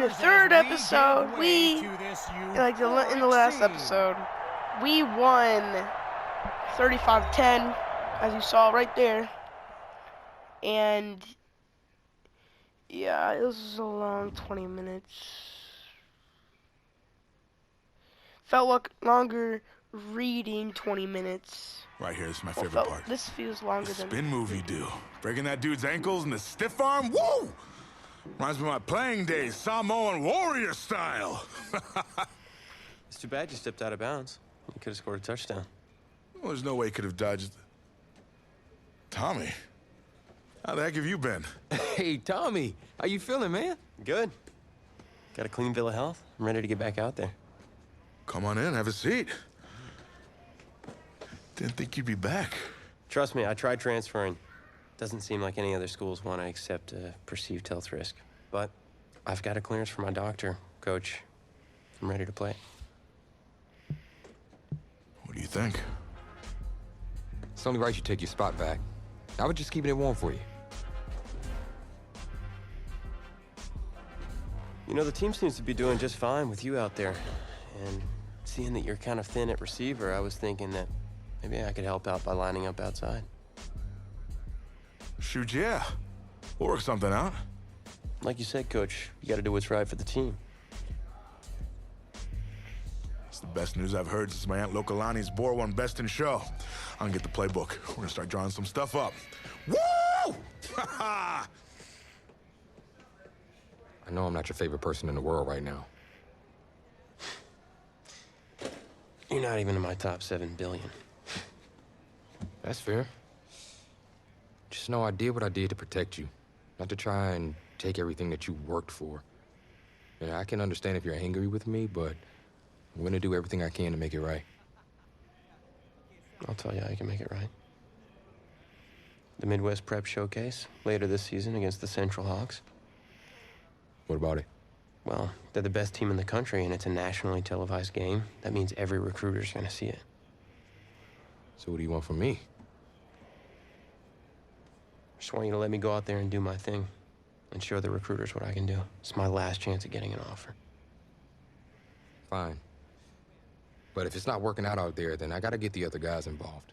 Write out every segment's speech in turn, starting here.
the third episode, in the last episode, we won 35-10, as you saw right there. And yeah, it was a long 20 minutes. Felt like longer reading 20 minutes. Right here, this is my favorite part. This feels longer than spin move you do. Breaking that dude's ankles and the stiff arm, woo! Reminds me of my playing days, Samoan warrior style. It's too bad you stepped out of bounds. You could have scored a touchdown. Well, there's no way he could have dodged. Tommy, how the heck have you been? Hey, Tommy, how you feeling, man? Good. Got a clean bill of health. I'm ready to get back out there. Come on in, have a seat. Didn't think you'd be back. Trust me, I tried transferring. Doesn't seem like any other schools want to accept a perceived health risk. But I've got a clearance from my doctor, Coach. I'm ready to play. What do you think? It's only right you take your spot back. I was just keeping it warm for you. You know, the team seems to be doing just fine with you out there. And seeing that you're kind of thin at receiver, I was thinking that maybe I could help out by lining up outside. Shoot, yeah. We'll work something out. Like you said, Coach, you got to do what's right for the team. It's the best news I've heard since my Aunt Lokalani's Boar won Best in Show. I'm gonna get the playbook. We're gonna start drawing some stuff up. Woo! I know I'm not your favorite person in the world right now. You're not even in my top 7 billion. That's fair. Just know I did what I did to protect you, not to try and take everything that you worked for. And I can understand if you're angry with me, but I'm gonna do everything I can to make it right. I'll tell you how you can make it right. The Midwest Prep Showcase, later this season against the Central Hawks. What about it? Well, they're the best team in the country, and it's a nationally televised game. That means every recruiter's gonna see it. So what do you want from me? Just want you to let me go out there and do my thing and show the recruiters what I can do. It's my last chance at getting an offer. Fine. But if it's not working out there, then I gotta get the other guys involved.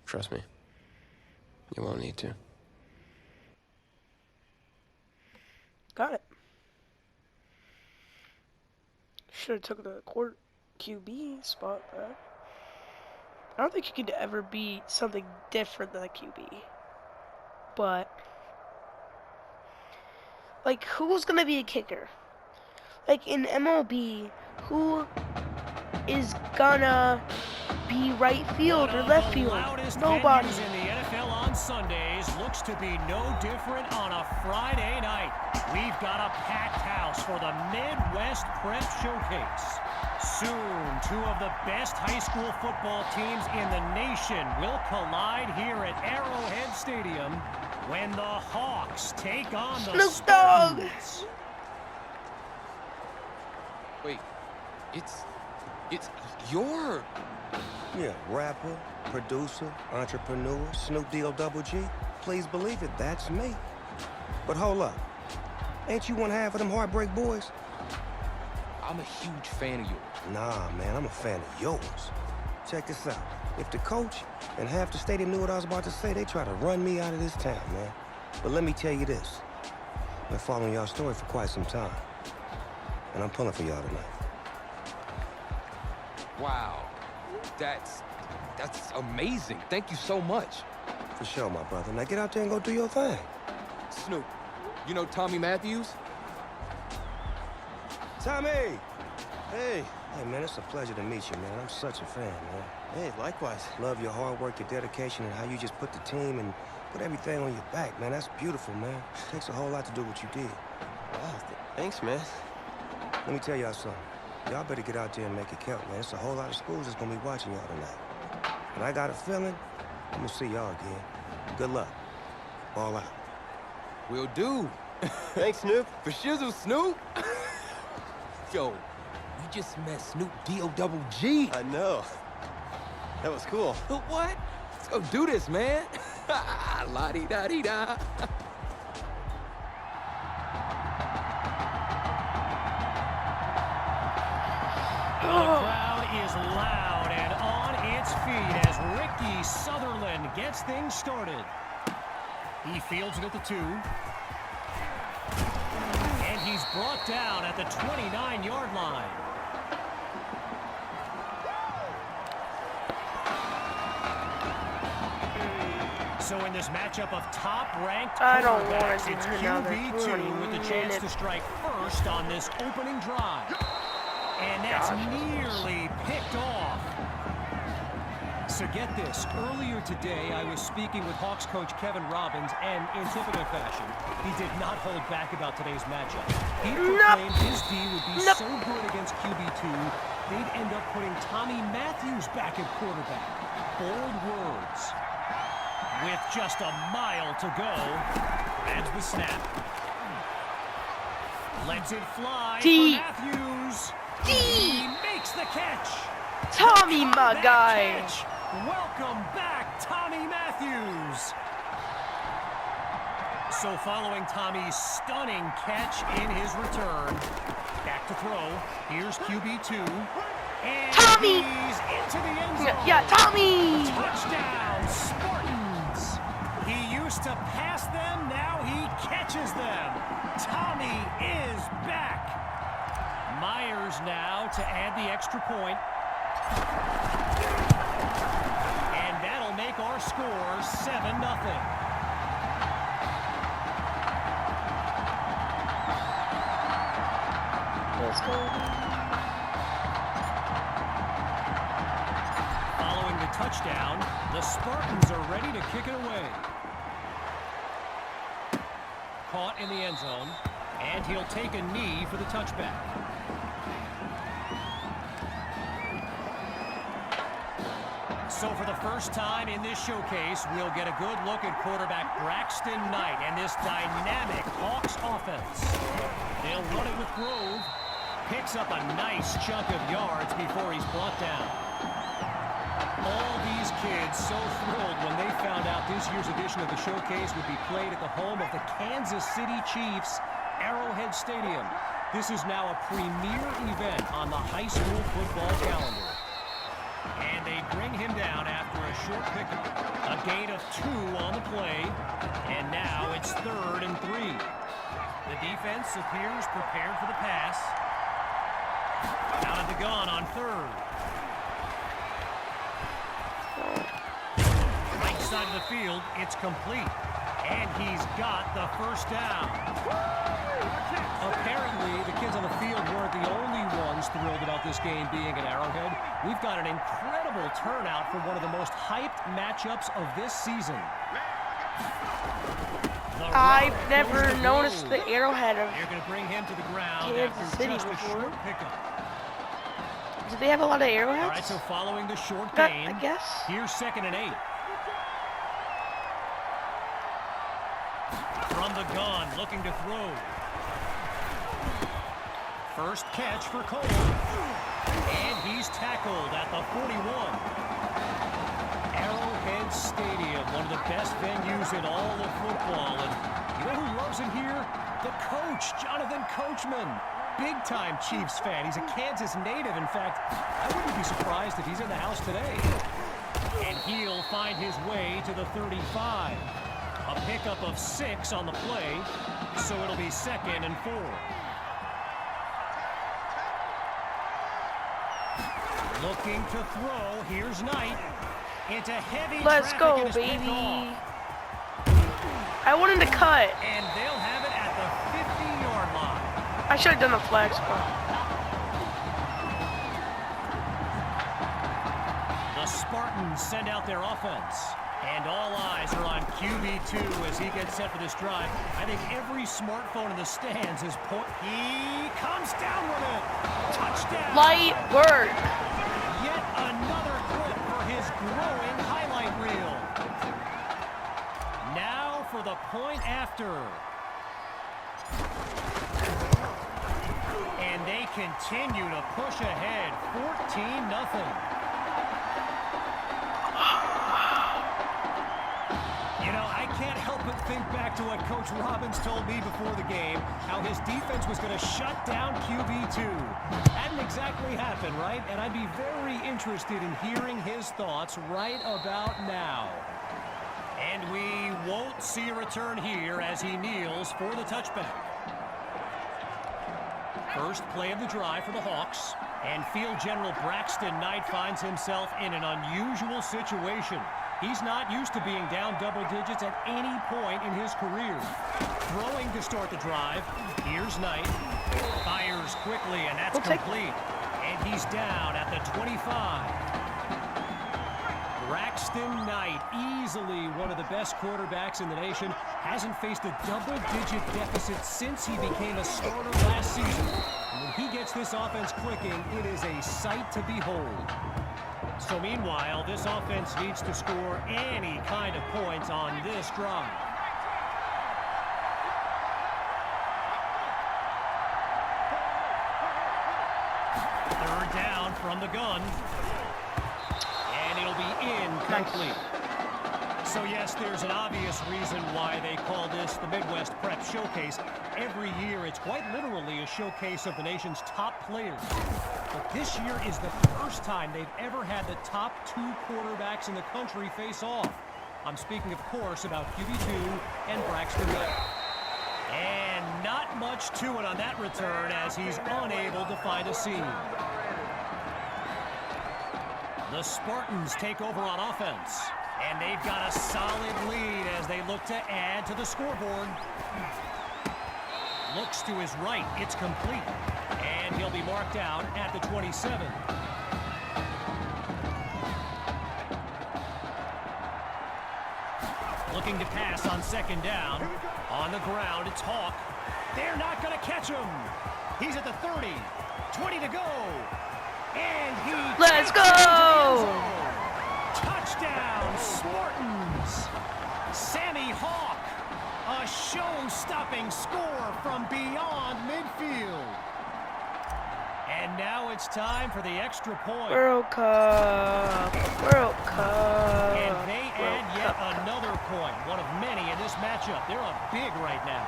Trust me. You won't need to. Got it. Should have took the court QB spot back. I don't think you could ever be something different than a QB. But, like, who's gonna be a kicker? Like, in MLB, who is gonna be right field or left field? Nobody. In the NFL on Sundays looks to be no different on a Friday night. We've got a packed house for the Midwest Prep Showcase. Soon, 2 of the best high school football teams in the nation will collide here at Arrowhead Stadium when the Hawks take on the Snoop Dogg. Spartans. Wait, it's your... Yeah, rapper, producer, entrepreneur, Snoop D-O-double-G. Please believe it, that's me. But hold up. Ain't you one half of them Heartbreak Boys? I'm a huge fan of yours. Nah, man, I'm a fan of yours. Check this out. If the coach and half the stadium knew what I was about to say, they try to run me out of this town, man. But let me tell you this. I've been following y'all's story for quite some time. And I'm pulling for y'all tonight. Wow. That's amazing. Thank you so much. For sure, my brother. Now get out there and go do your thing. Snoop, you know Tommy Matthews? Tommy! Hey. Hey, man, it's a pleasure to meet you, man. I'm such a fan, man. Hey, likewise. Love your hard work, your dedication, and how you just put the team and put everything on your back, man. That's beautiful, man. It takes a whole lot to do what you did. Wow, thanks, man. Let me tell y'all something. Y'all better get out there and make it count, man. It's a whole lot of schools that's gonna be watching y'all tonight. And I got a feeling I'm gonna see y'all again. Good luck. Ball out. Will do. Thanks, Snoop. For shizzle, Snoop. Yo, we just met Snoop D-O-double-G. I know. That was cool. What? Let's go do this, man. La-di-da-di-da. is loud and on its feet as Ricky Sutherland gets things started. He fields it at the 2. And he's brought down at the 29-yard line. So in this matchup of top-ranked quarterbacks, it's QB2 with the chance to strike first on this opening drive. And that's nearly picked off. So get this, earlier today I was speaking with Hawks coach Kevin Robbins, and in typical fashion, he did not hold back about today's matchup. He proclaimed his D would be so good against QB2, they'd end up putting Tommy Matthews back at quarterback. Bold words. With just a mile to go, grabs the snap. Lets it fly for Matthews. He makes the catch. Tommy, my guy. Catch. Welcome back, Tommy Matthews. So following Tommy's stunning catch in his return, back to throw. Here's QB2. And Tommy! He's into the end zone. Yeah, Tommy! Touchdown, Spartans. He used to pass them, now he catches them. Tommy is back. Myers now to add the extra point. And that'll make our score 7-0. Let's go. Following the touchdown, the Spartans are ready to kick it away. Caught in the end zone, and he'll take a knee for the touchback. So for the first time in this showcase, we'll get a good look at quarterback Braxton Knight and this dynamic Hawks offense. They'll run it with Grove. Picks up a nice chunk of yards before he's brought down. All these kids so thrilled when they found out this year's edition of the showcase would be played at the home of the Kansas City Chiefs, Arrowhead Stadium. This is now a premier event on the high school football calendar. And they bring him down after a short pickup. A gain of 2 on the play, and now it's 3rd and 3. The defense appears prepared for the pass. Out of the gun on 3rd. Right side of the field, it's complete. And he's got the first down. Apparently, the kids on the field weren't the only ones thrilled about this game being at Arrowhead. We've got an incredible turnout for one of the most hyped matchups of this season. I've never noticed the Arrowhead of You're going to bring him to the ground Kansas after City just a before. short pickup. Do they have a lot of arrowheads? All right, so following the short gain, I guess. here's 2nd and 8. From the gun, looking to throw. First catch for Cole. And he's tackled at the 41. Arrowhead Stadium, one of the best venues in all of football. And you know who loves it here? The coach, Jonathan Coachman. Big-time Chiefs fan. He's a Kansas native. In fact, I wouldn't be surprised if he's in the house today. And he'll find his way to the 35. A pickup of 6 on the play, so it'll be 2nd and 4. Looking to throw. Here's Knight. Into heavy Let's traffic, go, and it's picked baby. off. I wanted to cut. And they'll have it at the 50-yard line. I should have done the flag spot. The Spartans send out their offense. And all eyes are on QB2 as he gets set for this drive. I think every smartphone in the stands is He comes down with it. Touchdown. Light work. Yet another clip for his growing highlight reel. Now for the point after. And they continue to push ahead, 14-0. You know, I can't help but think back to what Coach Robbins told me before the game, how his defense was going to shut down QB2. Hadn't didn't exactly happen, right? And I'd be very interested in hearing his thoughts right about now. And we won't see a return here as he kneels for the touchback. First play of the drive for the Hawks. And Field General Braxton Knight finds himself in an unusual situation. He's not used to being down double digits at any point in his career. Throwing to start the drive. Here's Knight. Fires quickly, and that's complete. And he's down at the 25. Braxton Knight, easily one of the best quarterbacks in the nation, hasn't faced a double-digit deficit since he became a starter last season. And when he gets this offense clicking, it is a sight to behold. So meanwhile, this offense needs to score any kind of points on this drive. Third down from the gun. And it'll be incomplete. So yes, there's an obvious reason why they call this the Midwest Prep Showcase. Every year, it's quite literally a showcase of the nation's top players. But this year is the first time they've ever had the top two quarterbacks in the country face off. I'm speaking, of course, about QB2 and Braxton Knight. And not much to it on that return as he's unable to find a seam. The Spartans take over on offense. And they've got a solid lead as they look to add to the scoreboard. Looks to his right. It's complete. And he'll be marked out at the 27. Looking to pass on second down. On the ground, it's Hawk. They're not going to catch him. He's at the 30. 20 to go. And he... Let's go! Touchdown, Spartans! Sammy Hawk, a show-stopping score from beyond midfield. And now it's time for the extra point. World Cup. World Cup. And they add yet another point, one of many in this matchup. They're up big right now.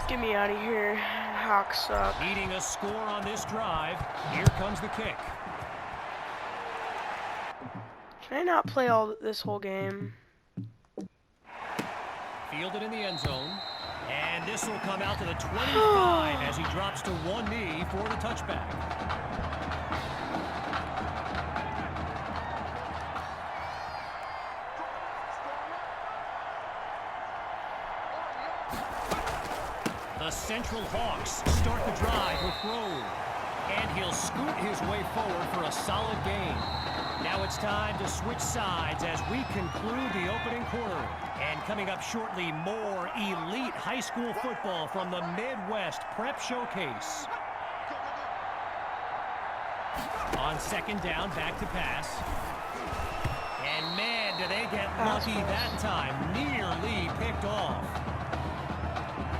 Get me out of here. Hawks suck. Needing a score on this drive. Here comes the kick. Can I not play this whole game? Fielded in the end zone. And this will come out to the 25 as he drops to one knee for the touchback. The Central Hawks start the drive with Grove. And he'll scoot his way forward for a solid gain. Now it's time to switch sides as we conclude the opening quarter. And coming up shortly, more elite high school football from the Midwest Prep Showcase. On second down, back to pass. And man, do they get lucky that time. Nearly picked off.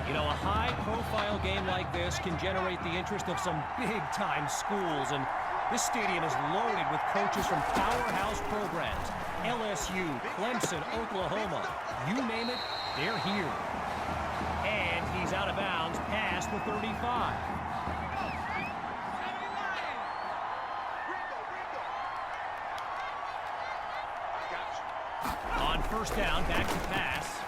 You know, a high-profile game like this can generate the interest of some big-time schools, and this stadium is loaded with coaches from powerhouse programs. LSU, Clemson, Oklahoma, you name it, they're here. And he's out of bounds past the 35. On first down, back to pass.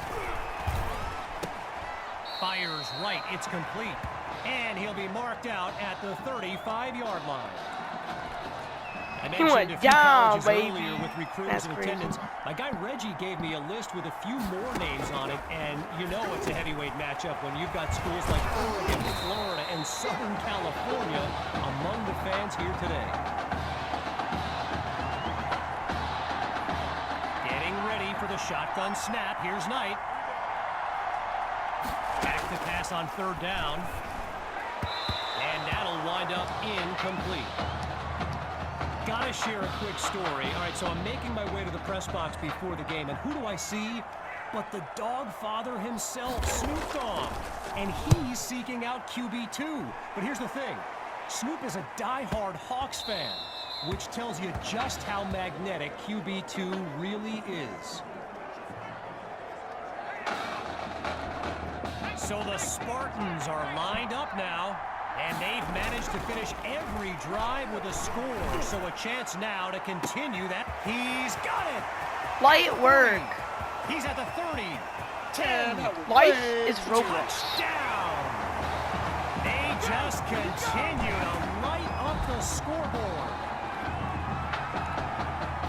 Fires right, it's complete. And he'll be marked out at the 35-yard line. I mentioned a few colleges earlier with recruiters and attendance. My guy Reggie gave me a list with a few more names on it, and you know it's a heavyweight matchup when you've got schools like Oregon, Florida, and Southern California among the fans here today. Getting ready for the shotgun snap. Here's Knight. Back to pass on third down. And that'll wind up incomplete. Gotta share a quick story. All right, so I'm making my way to the press box before the game, and who do I see but the dog father himself, Snoop Dogg. And he's seeking out QB2. But here's the thing. Snoop is a diehard Hawks fan, which tells you just how magnetic QB2 really is. So the Spartans are lined up now, and they've managed to finish every drive with a score. So a chance now to continue that. He's got it. Light work. He's at the 30. 10. Life is Roblox. Touchdown. They just continue to light up the scoreboard.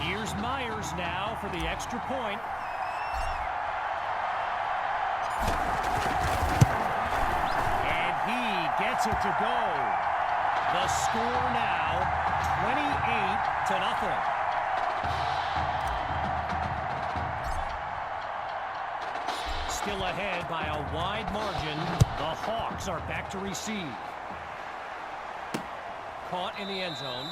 Here's Myers now for the extra point. And he gets it to go. The score now, 28-0. Still ahead by a wide margin. The Hawks are back to receive. Caught in the end zone.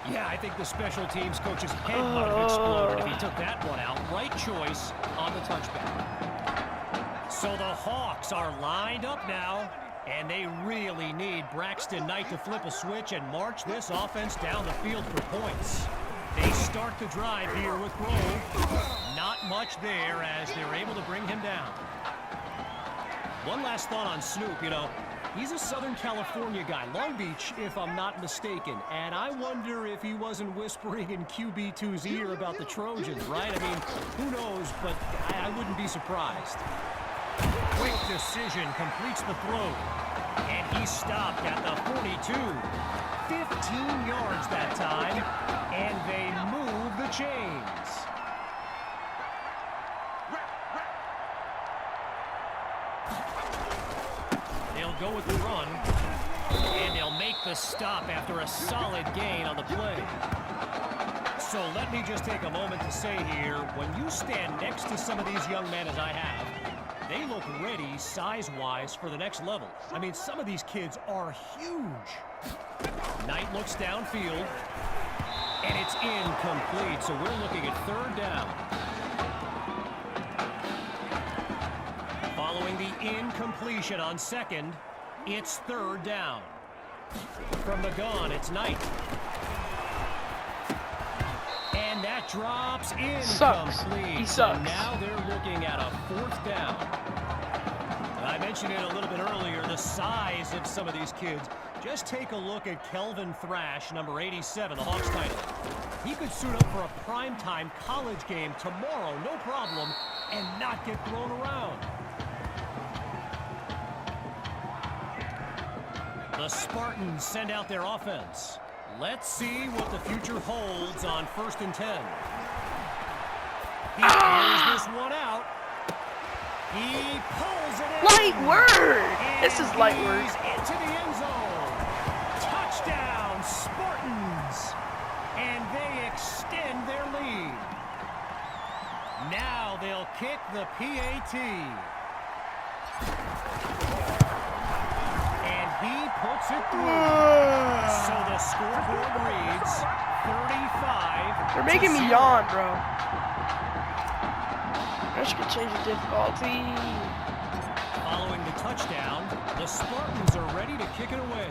Yeah, I think the special teams coach's head might have exploded if he took that one out. Right choice on the touchback. So the Hawks are lined up now, and they really need Braxton Knight to flip a switch and march this offense down the field for points. They start the drive here with Grove. Not much there as they're able to bring him down. One last thought on Snoop, you know, he's a Southern California guy, Long Beach, if I'm not mistaken. And I wonder if he wasn't whispering in QB2's ear about the Trojans, right? I mean, who knows, but I wouldn't be surprised. Quick decision completes the throw. And he stopped at the 42. 15 yards that time, and they move the chains. They'll go with the run, and they'll make the stop after a solid gain on the play. So let me just take a moment to say here, when you stand next to some of these young men as I have, they look ready size-wise for the next level. I mean, some of these kids are huge. Knight looks downfield, and it's incomplete, so we're looking at third down. Following the incompletion on second, it's third down. From the gun, it's Knight. And that drops incomplete. He sucks. Now they're looking at a fourth down. I mentioned it a little bit earlier, the size of some of these kids. Just take a look at Kelvin Thrash, number 87, the Hawks tight end. He could suit up for a primetime college game tomorrow, no problem, and not get thrown around. The Spartans send out their offense. Let's see what the future holds on 1st and 10. He clears this one out. He pulls it in. Light work. And This is light work. he's into the end zone. Touchdown, Spartans. And they extend their lead. Now they'll kick the PAT. And he puts it through. So the scoreboard reads 35. They're making me yawn, bro. I should change the difficulty. Following the touchdown, the Spartans are ready to kick it away.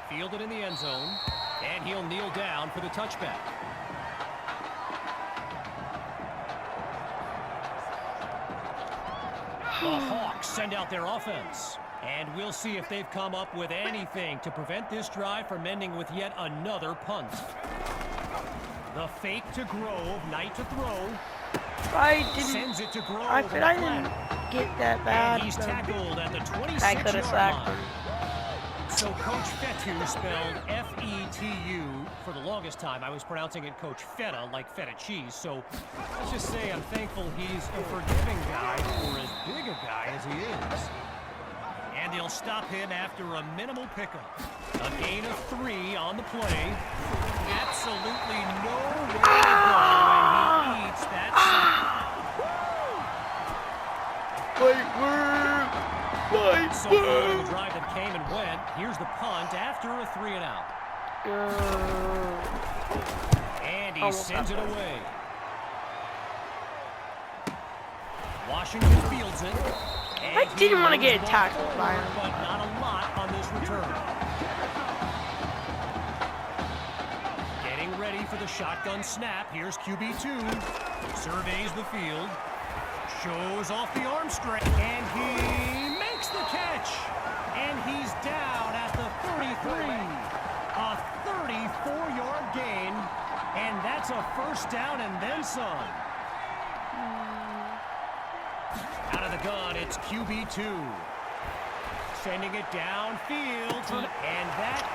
Fielded in the end zone, and he'll kneel down for the touchback. The Hawks send out their offense. And we'll see if they've come up with anything to prevent this drive from ending with yet another punt. The fake to Grove, Knight to throw. Sends it to Grove. I didn't get that bad. And he's tackled at the 26-yard I could have sacked line. him. So Coach Fetu, spelled F-E-T-U, for the longest time I was pronouncing it Coach Feta, like feta cheese. So let's just say I'm thankful he's a forgiving guy for as big a guy as he is. And they'll stop him after a minimal pickup. A gain of 3 on the play. Absolutely nowhere to go when he eats that sack. So following the drive that came and went, here's the punt after a 3 and out. And he sends it away. Washington fields it. I didn't want to get tackled by him. But not a lot on this return. Getting ready for the shotgun snap. Here's QB2. Surveys the field. Shows off the arm strength, and he makes the catch. And he's down at the 33. A 34-yard gain, and that's a first down and then some. Out of the gun, it's QB2. Sending it downfield, and that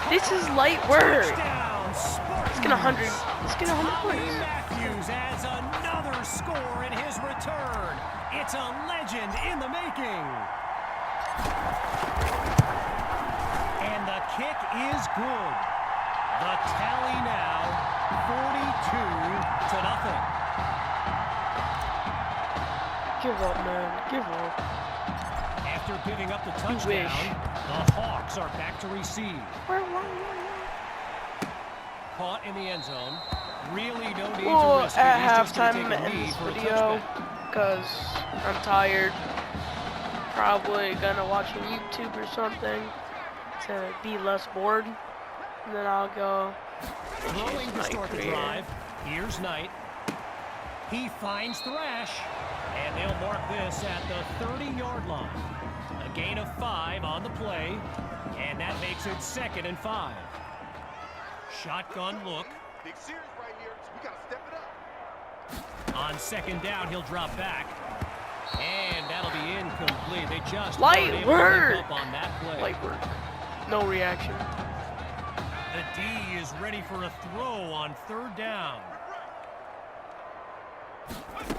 This is light work. touchdown. Let's get 100. Let's get 100 points. Matthews adds another score in his return. It's a legend in the making. And the kick is good. The tally now 42-0. Give up, man. Give up. After giving up the touchdown, the Hawks are back to receive. Caught in the end zone. Really no need to risk it. At He's just gonna halftime, I'm take a gonna end knee this for a video touchback. because I'm tired. Probably gonna watch a YouTube or something to be less bored. And then I'll go Throwing to start the career. drive. Here's Knight. He finds Thrash, and they'll mark this at the 30-yard line. A gain of 5 on the play, and that makes it 2nd and 5. Shotgun look. Big series right here, so we gotta step it up. On 2nd down, he'll drop back. And that'll be incomplete. They just Light weren't able to work. pick up on that play. Light work. No reaction. The D is ready for a throw on 3rd down.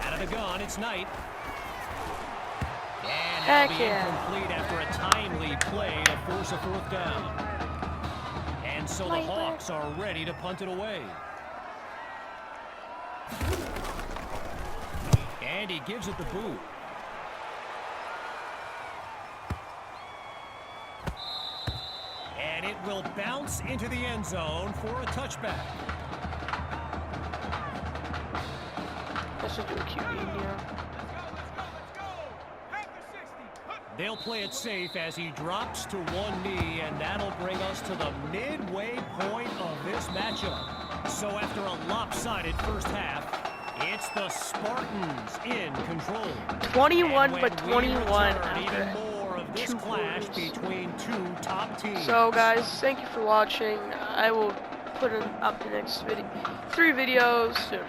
Out of the gun, it's Knight. And that'll be incomplete after a timely play to force a 4th down. And so the Hawks are ready to punt it away. And he gives it the boot. And it will bounce into the end zone for a touchback. I should do a QB here. They'll play it safe as he drops to one knee, and that'll bring us to the midway point of this matchup. So after a lopsided first half, it's the Spartans in control. 21 And but when we 21 return, even after more of this 2 clash quarters. between two top teams. So guys, thank you for watching. I will put up the next 3 videos soon.